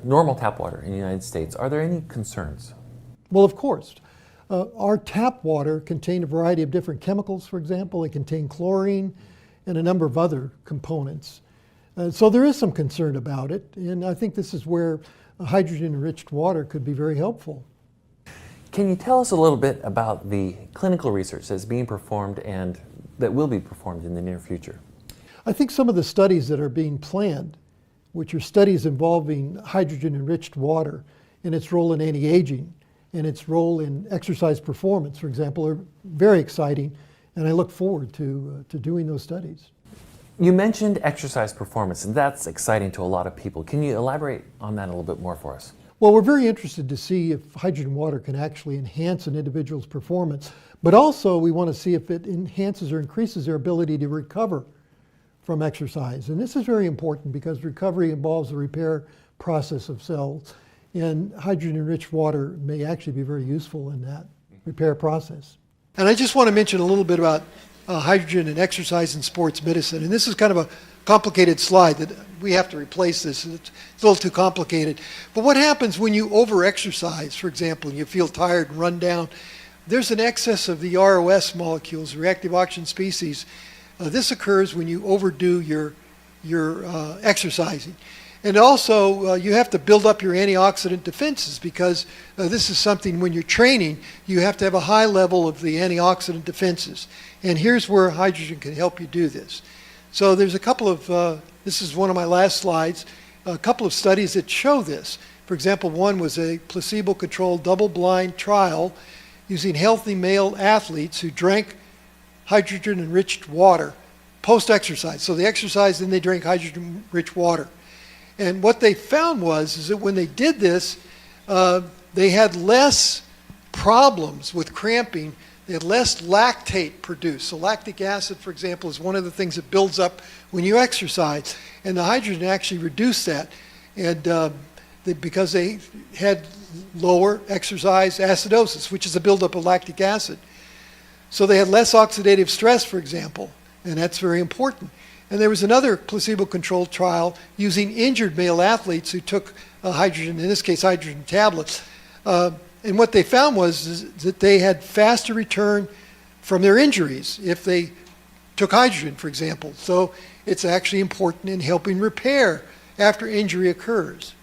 Normal tap water in the United States, are there any concerns? Well, of course. Our tap water contained a variety of different chemicals, for example. It contained chlorine and a number of other components. So there is some concern about it, and I think this is where hydrogen-enriched water could be very helpful. Can you tell us a little bit about the clinical research that's being performed and that will be performed in the near future? I think some of the studies that are being planned, which are studies involving hydrogen-enriched water and its role in anti-aging and its role in exercise performance, for example, are very exciting, and I look forward to doing those studies. You mentioned exercise performance, and that's exciting to a lot of people. Can you elaborate on that a little bit more for us? Well, we're very interested to see if hydrogen water can actually enhance an individual's performance, but also we want to see if it enhances or increases their ability to recover from exercise. And this is very important because recovery involves the repair process of cells, and hydrogen-enriched water may actually be very useful in that repair process. And I just want to mention a little bit about hydrogen and exercise in sports medicine. And this is kind of a complicated slide that we have to replace this. It's a little too complicated. But what happens when you over-exercise, for example, and you feel tired and run down? There's an excess of the ROS molecules, reactive oxygen species. This occurs when you overdo your exercising. And also, you have to build up your antioxidant defenses because this is something when you're training, you have to have a high level of the antioxidant defenses. And here's where hydrogen can help you do this. So there's a couple of, this is one of my last slides, a couple of studies that show this. For example, one was a placebo-controlled double-blind trial using healthy male athletes who drank hydrogen-enriched water post-exercise. So they exercised and they drank hydrogen-rich water. And what they found is that when they did this, they had less problems with cramping. They had less lactate produced. So lactic acid, for example, is one of the things that builds up when you exercise. And the hydrogen actually reduced that. And because they had lower exercise acidosis, which is a buildup of lactic acid. So they had less oxidative stress, for example, and that's very important. And there was another placebo-controlled trial using injured male athletes who took hydrogen, in this case hydrogen tablets. And what they found was that they had faster return from their injuries if they took hydrogen, for example. So it's actually important in helping repair after injury occurs.